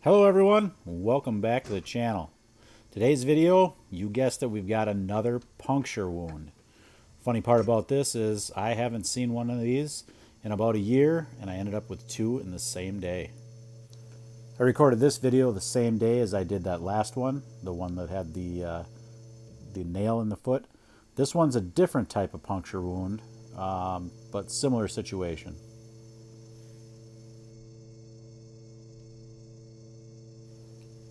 Hello everyone, welcome back to the channel. Today's video, you guessed it, we've got another puncture wound. Funny part about this is I haven't seen one of these in about a year, and I ended up with two in the same day. I recorded this video the same day as I did that last one, the one that had the nail in the foot. This one's a different type of puncture wound, but similar situation.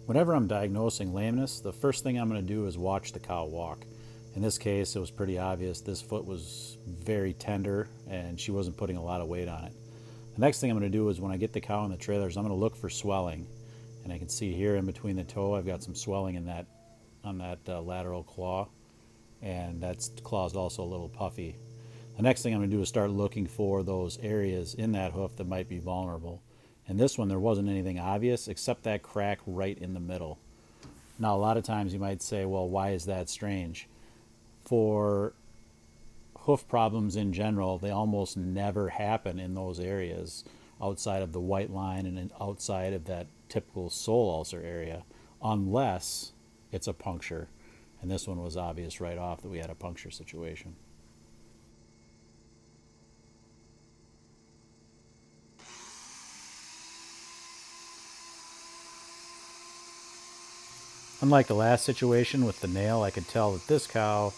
Whenever I'm diagnosing lameness, the first thing I'm going to do is watch the cow walk. In this case, it was pretty obvious this foot was very tender and she wasn't putting a lot of weight on it. The next thing I'm going to do is when I get the cow in the trailers, I'm going to look for swelling. And I can see here in between the toe, I've got some swelling in that on that lateral claw, and that claw is also a little puffy. The next thing I'm going to do is start looking for those areas in that hoof that might be vulnerable. In this one, there wasn't anything obvious except that crack right in the middle. Now, a lot of times you might say, well, why is that strange? For hoof problems in general, they almost never happen in those areas outside of the white line and outside of that typical sole ulcer area, unless it's a puncture. And this one was obvious right off that we had a puncture situation. Unlike the last situation with the nail, I could tell that this cow,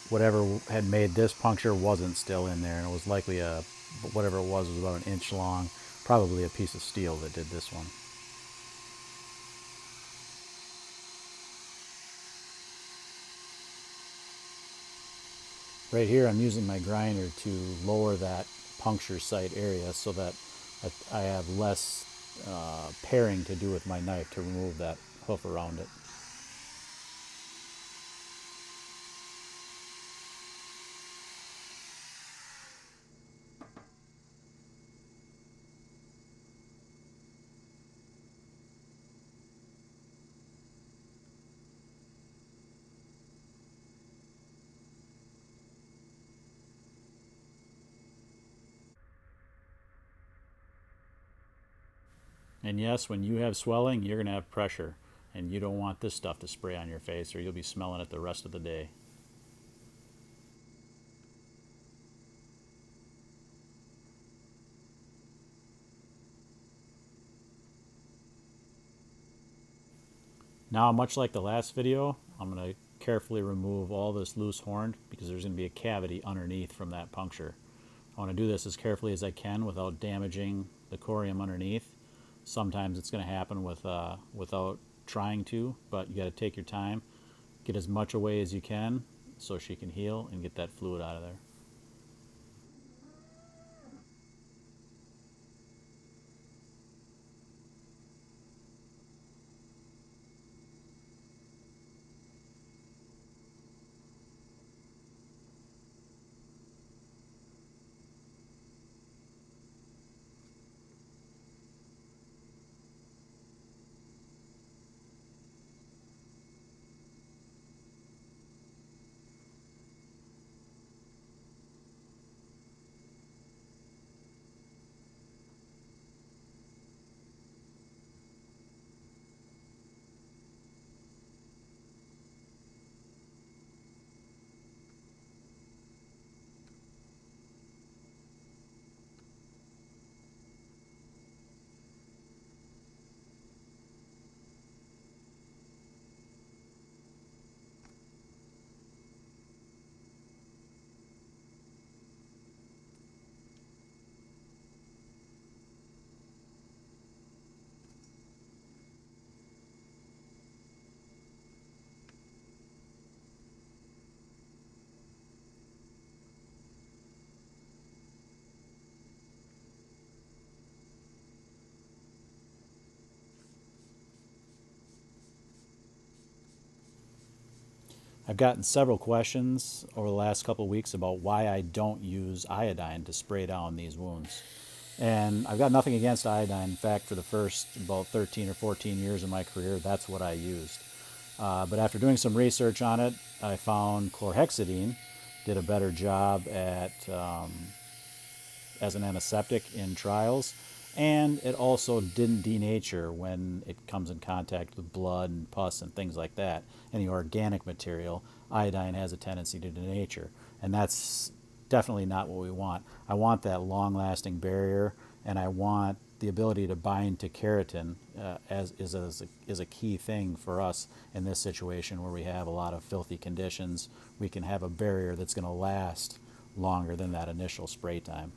whatever had made this puncture, wasn't still in there, and it was likely whatever it was about an inch long, probably a piece of steel that did this one. Right here, I'm using my grinder to lower that puncture site area so that I have less paring to do with my knife to remove that hoof around it. And yes, when you have swelling, you're going to have pressure, and you don't want this stuff to spray on your face or you'll be smelling it the rest of the day. Now, much like the last video, I'm going to carefully remove all this loose horn because there's going to be a cavity underneath from that puncture. I want to do this as carefully as I can without damaging the corium underneath. Sometimes it's going to happen without trying to, but you got to take your time, get as much away as you can so she can heal and get that fluid out of there. I've gotten several questions over the last couple of weeks about why I don't use iodine to spray down these wounds. And I've got nothing against iodine. In fact, for the first about 13 or 14 years of my career, that's what I used. But after doing some research on it, I found chlorhexidine did a better job at as an antiseptic in trials, And it also didn't denature when it comes in contact with blood and pus and things like that. Any organic material, iodine has a tendency to denature. And that's definitely not what we want. I want that long lasting barrier, and I want the ability to bind to keratin is a key thing for us in this situation where we have a lot of filthy conditions. We can have a barrier that's going to last longer than that initial spray time.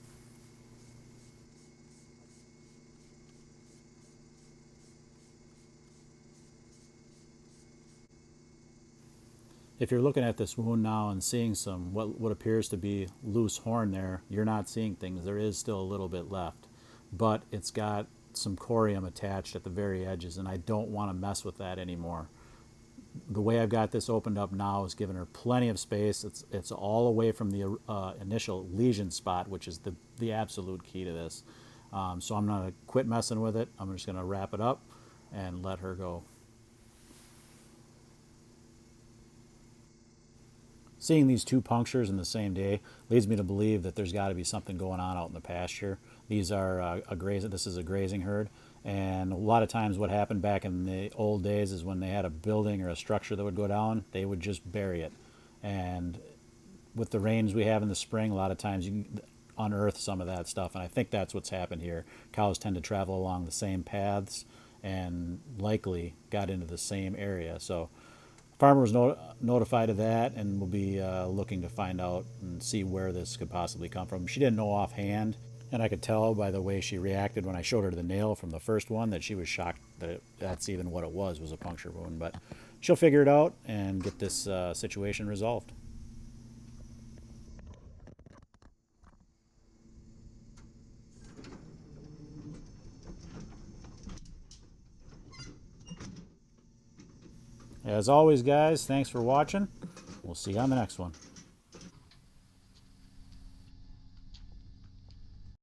If you're looking at this wound now and seeing some what appears to be loose horn there, you're not seeing things. There is still a little bit left, but it's got some corium attached at the very edges, and I don't want to mess with that anymore. The way I've got this opened up now is giving her plenty of space. It's all away from the initial lesion spot, which is the absolute key to this. So I'm not gonna quit messing with it. I'm just gonna wrap it up and let her go. Seeing these two punctures in the same day leads me to believe that there's got to be something going on out in the pasture. These are a grazing. This is a grazing herd, and a lot of times, what happened back in the old days is when they had a building or a structure that would go down, they would just bury it. And with the rains we have in the spring, a lot of times you can unearth some of that stuff, and I think that's what's happened here. Cows tend to travel along the same paths, and likely got into the same area. So farmer was notified of that, and will be looking to find out and see where this could possibly come from. She didn't know offhand, and I could tell by the way she reacted when I showed her the nail from the first one that she was shocked that that's even what it was a puncture wound. But she'll figure it out and get this situation resolved. As always, guys, thanks for watching. We'll see you on the next one.